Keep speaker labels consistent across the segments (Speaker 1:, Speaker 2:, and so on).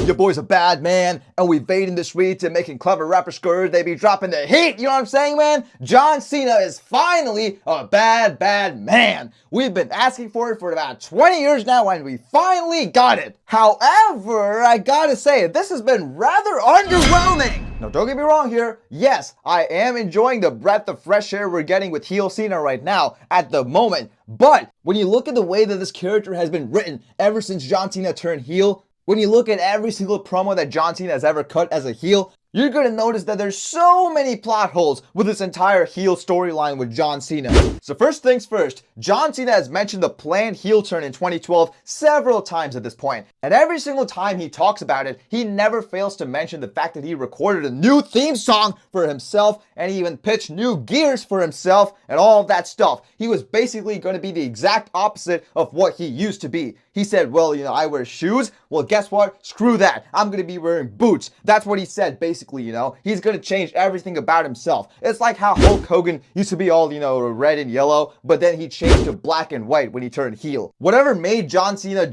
Speaker 1: Your boy's a bad man, and we invading the streets and making clever rapper skirts. They be dropping the heat, you know what I'm saying, man? John Cena is finally a bad man. We've been asking for it for about 20 years now, and we finally got it. However, I gotta say, this has been rather underwhelming. Now, don't get me wrong here. Yes, I am enjoying the breath of fresh air we're getting with heel Cena right now at the moment. But when you look at the way that this character has been written ever since John Cena turned heel, when you look at every single promo that John Cena has ever cut as a heel, you're going to notice that there's so many plot holes with this entire heel storyline with John Cena. So first things first, John Cena has mentioned the planned heel turn in 2012 several times at this point. And every single time he talks about it, he never fails to mention the fact that he recorded a new theme song for himself, and he even pitched new gears for himself and all of that stuff. He was basically going to be the exact opposite of what he used to be. He said, well, I wear shoes. Well, guess what? Screw that. I'm going to be wearing boots. That's what he said, basically, He's going to change everything about himself. It's like how Hulk Hogan used to be all, red and yellow, but then he changed to black and white when he turned heel. Whatever made John Cena,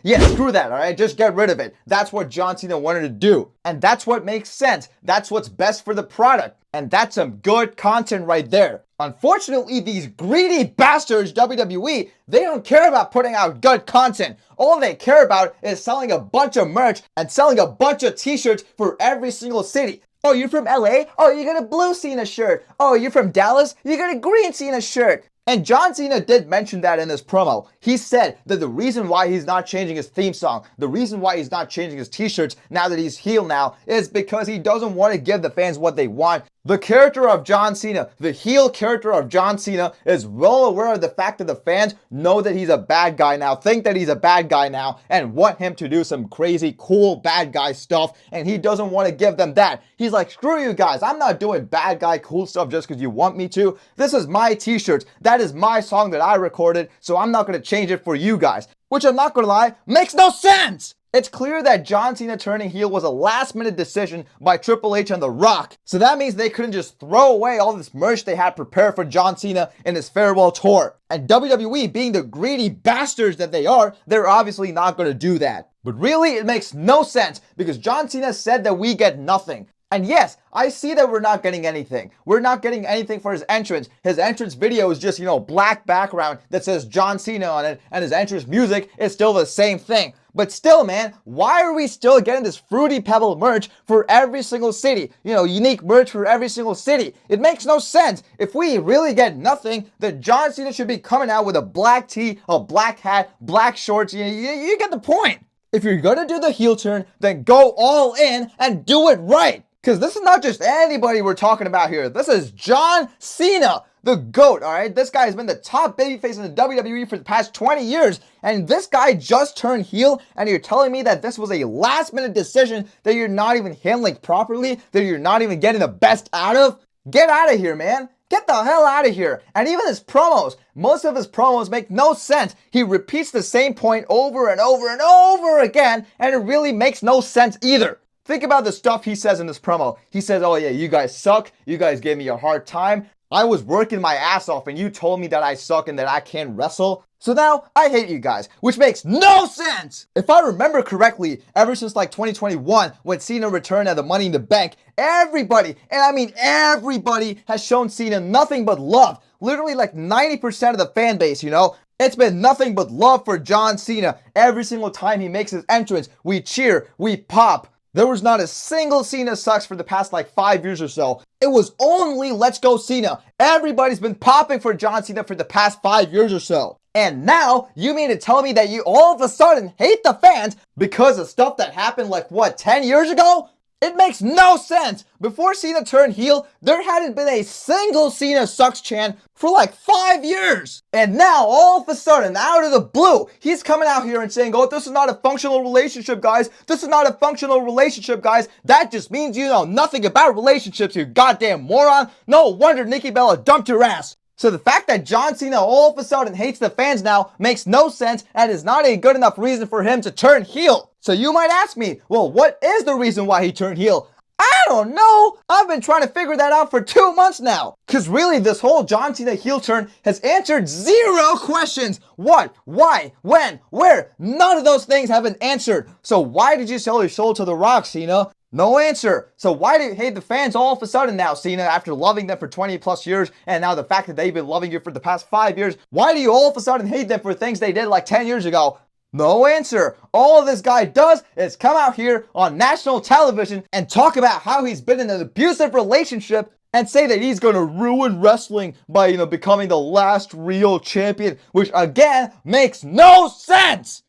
Speaker 1: yeah, screw that, all right? Just get rid of it. That's what John Cena wanted to do. And that's what makes sense. That's what's best for the product. And that's some good content right there. Unfortunately, these greedy bastards, WWE, they don't care about putting out good content. All they care about is selling a bunch of merch and selling a bunch of t-shirts for every single city. Oh, you're from LA? Oh, you got a blue Cena shirt. Oh, you're from Dallas? You got a green Cena shirt. And John Cena did mention that in this promo. He said that the reason why he's not changing his theme song, the reason why he's not changing his t-shirts now that he's heel now, is because he doesn't want to give the fans what they want. The character of John Cena, the heel character of John Cena, is well aware of the fact that the fans know that he's a bad guy now, think that he's a bad guy now, and want him to do some crazy, cool, bad guy stuff, and he doesn't want to give them that. He's like, screw you guys, I'm not doing bad guy, cool stuff just because you want me to. This is my t-shirts. That is my song that I recorded, so I'm not going to change it for you guys. Which, I'm not going to lie, makes no sense! It's clear that John Cena turning heel was a last-minute decision by Triple H and The Rock. So that means they couldn't just throw away all this merch they had prepared for John Cena in his farewell tour. And WWE, being the greedy bastards that they are, they're obviously not going to do that. But really, it makes no sense because John Cena said that we get nothing. And yes, I see that we're not getting anything. We're not getting anything for his entrance. His entrance video is just, black background that says John Cena on it, and his entrance music is still the same thing. But still, man, why are we still getting this Fruity Pebble merch for every single city? Unique merch for every single city. It makes no sense. If we really get nothing, then John Cena should be coming out with a black tee, a black hat, black shorts. You get the point. If you're gonna do the heel turn, then go all in and do it right. Because this is not just anybody we're talking about here. This is John Cena, the GOAT, all right? This guy has been the top babyface in the WWE for the past 20 years, and this guy just turned heel, and you're telling me that this was a last-minute decision that you're not even handling properly, that you're not even getting the best out of? Get out of here, man. Get the hell out of here. And even his promos, most of his promos make no sense. He repeats the same point over and over and over again, and it really makes no sense either. Think about the stuff he says in this promo. He says, oh yeah, you guys suck. You guys gave me a hard time. I was working my ass off and you told me that I suck and that I can't wrestle. So now I hate you guys, which makes no sense. If I remember correctly, ever since 2021, when Cena returned at the Money in the Bank, everybody, and I mean everybody, has shown Cena nothing but love. Literally 90% of the fan base, It's been nothing but love for John Cena. Every single time he makes his entrance, we cheer, we pop. There was not a single Cena sucks for the past 5 years or so. It was only Let's Go Cena. Everybody's been popping for John Cena for the past 5 years or so. And now, you mean to tell me that you all of a sudden hate the fans because of stuff that happened 10 years ago? It makes no sense. Before Cena turned heel, there hadn't been a single Cena sucks chant for 5 years. And now, all of a sudden, out of the blue, he's coming out here and saying, oh, this is not a functional relationship, guys. This is not a functional relationship, guys. That just means you know nothing about relationships, you goddamn moron. No wonder Nikki Bella dumped your ass. So the fact that John Cena all of a sudden hates the fans now makes no sense and is not a good enough reason for him to turn heel. So you might ask me, well, what is the reason why he turned heel? I don't know. I've been trying to figure that out for 2 months now. Because really, this whole John Cena heel turn has answered 0 questions. What? Why? When? Where? None of those things have been answered. So why did you sell your soul to The Rock, Cena? No answer. So why do you hate the fans all of a sudden now, Cena, after loving them for 20 plus years, and now the fact that they've been loving you for the past 5 years, why do you all of a sudden hate them for things they did like 10 years ago? No answer. All this guy does is come out here on national television and talk about how he's been in an abusive relationship and say that he's going to ruin wrestling by, becoming the last real champion, which again makes no sense.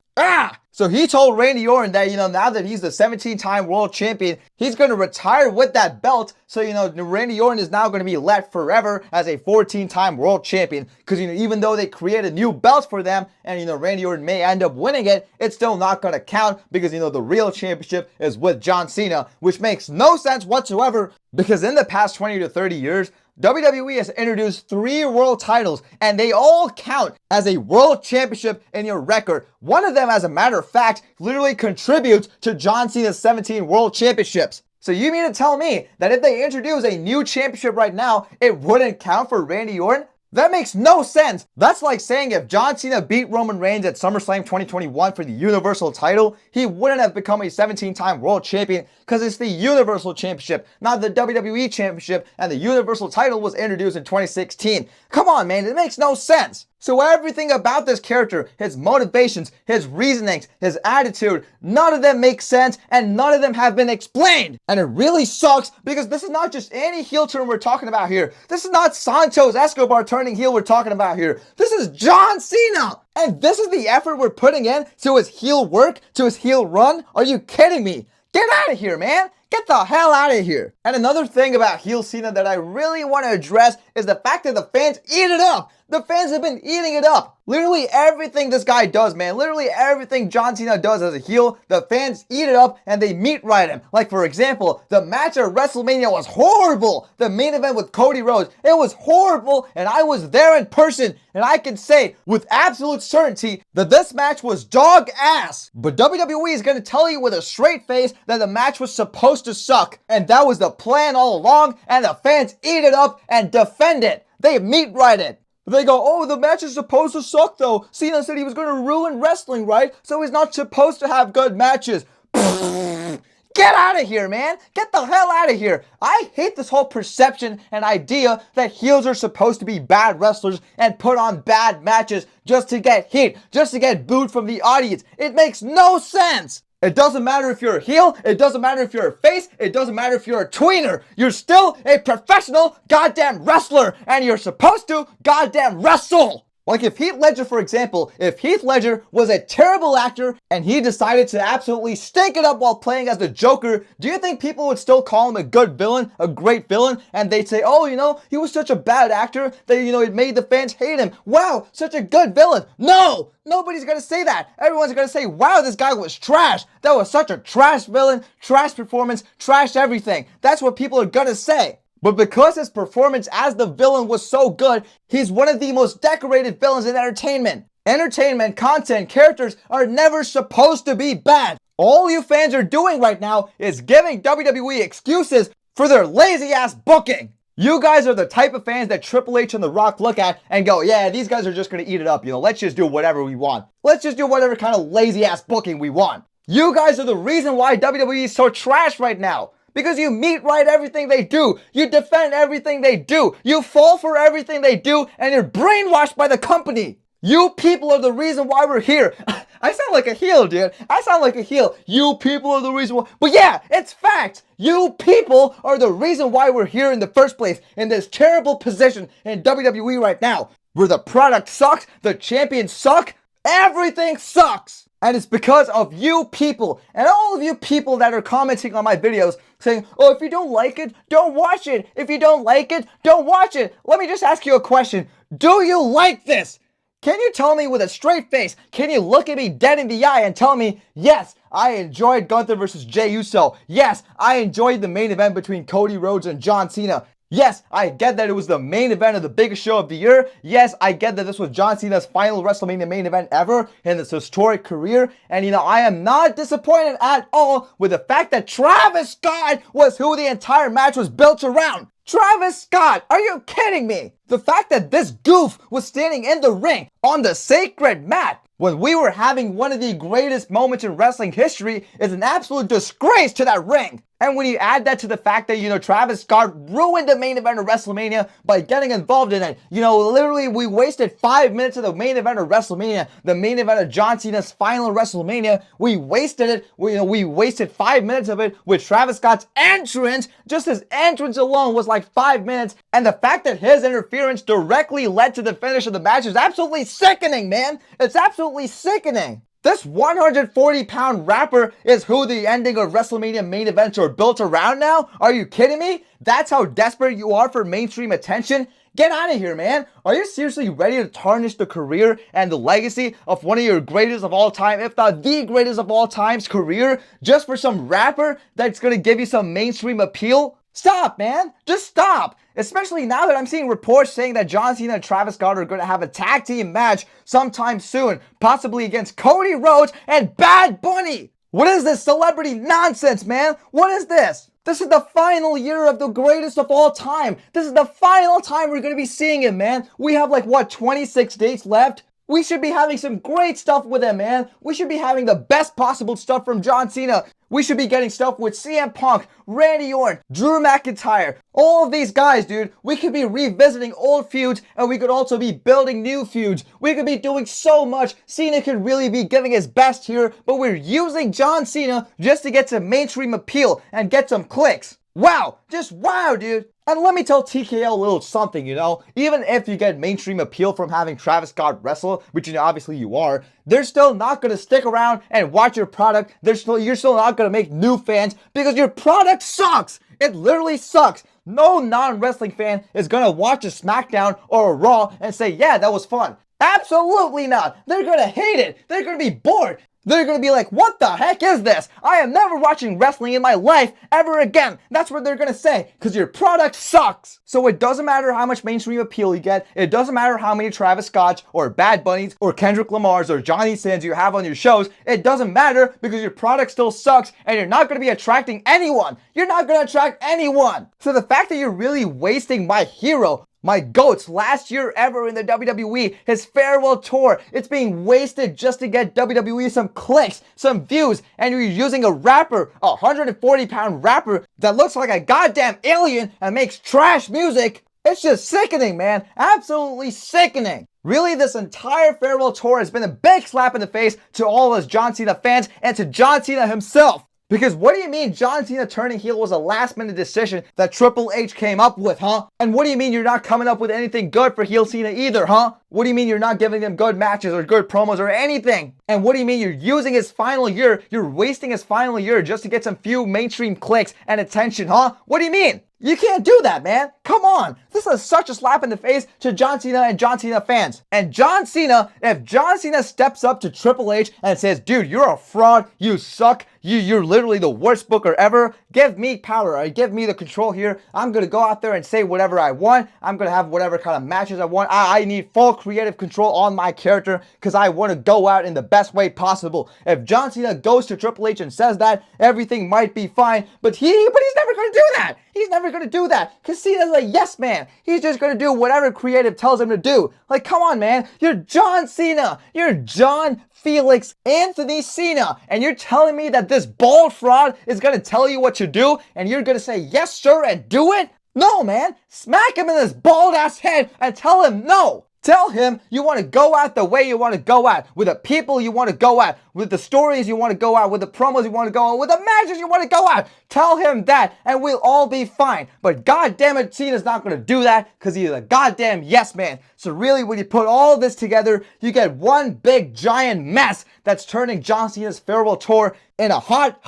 Speaker 1: So he told Randy Orton that, now that he's the 17-time world champion, he's going to retire with that belt. So, Randy Orton is now going to be left forever as a 14-time world champion. Because, even though they create a new belt for them and, Randy Orton may end up winning it, it's still not going to count because, the real championship is with John Cena, which makes no sense whatsoever because in the past 20 to 30 years, WWE has introduced 3 world titles and they all count as a world championship in your record. One of them, as a matter of fact, literally contributes to John Cena's 17 world championships. So you mean to tell me that if they introduce a new championship right now, it wouldn't count for Randy Orton? That makes no sense. That's like saying if John Cena beat Roman Reigns at SummerSlam 2021 for the Universal title, he wouldn't have become a 17-time world champion because it's the Universal Championship, not the WWE Championship, and the Universal title was introduced in 2016. Come on, man, it makes no sense. So everything about this character, his motivations, his reasonings, his attitude, none of them make sense and none of them have been explained. And it really sucks because this is not just any heel turn we're talking about here. This is not Santos Escobar turning heel we're talking about here. This is John Cena. And this is the effort we're putting in to his heel work, to his heel run? Are you kidding me? Get out of here, man. Get the hell out of here. And another thing about heel Cena that I really want to address is the fact that the fans eat it up. The fans have been eating it up. Literally everything this guy does, man. Literally everything John Cena does as a heel, the fans eat it up and they meat right him. Like, for example, the match at WrestleMania was horrible. The main event with Cody Rhodes, it was horrible. And I was there in person. And I can say with absolute certainty that this match was dog ass. But WWE is going to tell you with a straight face that the match was supposed to suck. And that was the plan all along. And the fans eat it up and defend it. They meat right it. They go, oh, the match is supposed to suck though. Cena said he was going to ruin wrestling, right? So he's not supposed to have good matches. Get out of here, man. Get the hell out of here. I hate this whole perception and idea that heels are supposed to be bad wrestlers and put on bad matches just to get heat, just to get booed from the audience. It makes no sense. It doesn't matter if you're a heel, it doesn't matter if you're a face, it doesn't matter if you're a tweener. You're still a professional goddamn wrestler and you're supposed to goddamn wrestle. Like if Heath Ledger, for example, if Heath Ledger was a terrible actor and he decided to absolutely stink it up while playing as the Joker, do you think people would still call him a good villain, a great villain? And they'd say, oh, he was such a bad actor that, it made the fans hate him. Wow, such a good villain. No, nobody's going to say that. Everyone's going to say, wow, this guy was trash. That was such a trash villain, trash performance, trash everything. That's what people are going to say. But because his performance as the villain was so good, he's one of the most decorated villains in entertainment. Entertainment, content, characters are never supposed to be bad. All you fans are doing right now is giving WWE excuses for their lazy ass booking. You guys are the type of fans that Triple H and The Rock look at and go, yeah, these guys are just going to eat it up. Let's just do whatever we want. Let's just do whatever kind of lazy ass booking we want. You guys are the reason why WWE is so trash right now. Because you meat right everything they do. You defend everything they do. You fall for everything they do. And you're brainwashed by the company. You people are the reason why we're here. I sound like a heel, dude. I sound like a heel. You people are the reason why. But yeah, it's fact. You people are the reason why we're here in the first place. In this terrible position in WWE right now. Where the product sucks. The champions suck. Everything sucks. And it's because of you people and all of you people that are commenting on my videos saying, oh, if you don't like it, don't watch it. If you don't like it, don't watch it. Let me just ask you a question. Do you like this? Can you tell me with a straight face, can you look at me dead in the eye and tell me, yes, I enjoyed Gunther versus Jey Uso. Yes, I enjoyed the main event between Cody Rhodes and John Cena. Yes, I get that it was the main event of the biggest show of the year. Yes, I get that this was John Cena's final WrestleMania main event ever in his historic career. And I am not disappointed at all with the fact that Travis Scott was who the entire match was built around. Travis Scott, are you kidding me? The fact that this goof was standing in the ring on the sacred mat when we were having one of the greatest moments in wrestling history is an absolute disgrace to that ring. And when you add that to the fact that, Travis Scott ruined the main event of WrestleMania by getting involved in it. Literally we wasted 5 minutes of the main event of WrestleMania, the main event of John Cena's final WrestleMania. We wasted it. We wasted 5 minutes of it with Travis Scott's entrance. Just his entrance alone was like 5 minutes. And the fact that his interference directly led to the finish of the match is absolutely sickening, man. It's absolutely sickening. This 140-pound rapper is who the ending of WrestleMania main events are built around now? Are you kidding me? That's how desperate you are for mainstream attention? Get out of here, man. Are you seriously ready to tarnish the career and the legacy of one of your greatest of all time, if not the greatest of all time's career, just for some rapper that's going to give you some mainstream appeal? Stop, man. Just stop. Especially now that I'm seeing reports saying that John Cena and Travis Scott are going to have a tag team match sometime soon, possibly against Cody Rhodes and Bad Bunny. What is this celebrity nonsense, man? What is this? This is the final year of the greatest of all time. This is the final time we're going to be seeing him, man. We have 26 dates left? We should be having some great stuff with him, man. We should be having the best possible stuff from John Cena. We should be getting stuff with CM Punk, Randy Orton, Drew McIntyre. All of these guys, dude. We could be revisiting old feuds, and we could also be building new feuds. We could be doing so much. Cena could really be giving his best here, but we're using John Cena just to get some mainstream appeal and get some clicks. Wow. Just wow, dude. And let me tell TKO a little something, even if you get mainstream appeal from having Travis Scott wrestle, which obviously you are, they're still not going to stick around and watch your product. You're still not going to make new fans because your product sucks. It literally sucks. No non-wrestling fan is going to watch a SmackDown or a Raw and say, yeah, that was fun. Absolutely not. They're going to hate it. They're going to be bored. They're going to be like, what the heck is this? I am never watching wrestling in my life ever again. That's what they're going to say, because your product sucks. So it doesn't matter how much mainstream appeal you get. It doesn't matter how many Travis Scotts or Bad Bunnies or Kendrick Lamars or Johnny Sins you have on your shows. It doesn't matter because your product still sucks and you're not going to be attracting anyone. You're not going to attract anyone. So the fact that you're really wasting my hero, my GOAT's last year ever in the WWE, his farewell tour, it's being wasted just to get WWE some clicks, some views, and you're using a rapper, a 140-pound rapper that looks like a goddamn alien and makes trash music. It's just sickening, man. Absolutely sickening. Really, this entire farewell tour has been a big slap in the face to all of us John Cena fans and to John Cena himself. Because what do you mean John Cena turning heel was a last-minute decision that Triple H came up with, huh? And what do you mean you're not coming up with anything good for heel Cena either, huh? What do you mean you're not giving them good matches or good promos or anything? And what do you mean you're using his final year, you're wasting his final year just to get some few mainstream clicks and attention, huh? What do you mean? You can't do that, man. Come on. This is such a slap in the face to John Cena and John Cena fans. And John Cena, if John Cena steps up to Triple H and says, dude, you're a fraud, you suck, you're literally the worst booker ever, give me power, or give me the control here. I'm going to go out there and say whatever I want. I'm going to have whatever kind of matches I want. I need full creative control on my character because I want to go out in the best way possible. If John Cena goes to Triple H and says that, everything might be fine, but he's never going to do that. He's never going to do that because Cena's a yes man. He's just going to do whatever creative tells him to do. Like, come on, man. You're John Cena. You're John Felix Anthony Cena. And you're telling me that this bald fraud is going to tell you what to do and you're going to say yes, sir, and do it? No, man. Smack him in his bald ass head and tell him no. Tell him you want to go out the way you want to go out, with the people you want to go out, with the stories you want to go out, with the promos you want to go out, with the matches you want to go out. Tell him that and we'll all be fine. But goddamn it, Cena's not going to do that because he's a goddamn yes man. So really, when you put all this together, you get one big giant mess that's turning John Cena's farewell tour into hot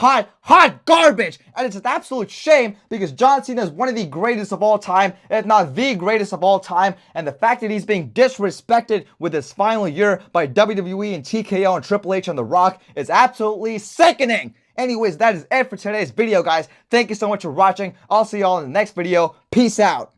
Speaker 1: garbage. And it's an absolute shame because John Cena is one of the greatest of all time, if not the greatest of all time. And the fact that he's being disrespected with his final year by WWE and TKO and Triple H on The Rock is absolutely sickening. Anyways, that is it for today's video, guys. Thank you so much for watching. I'll see y'all in the next video. Peace out.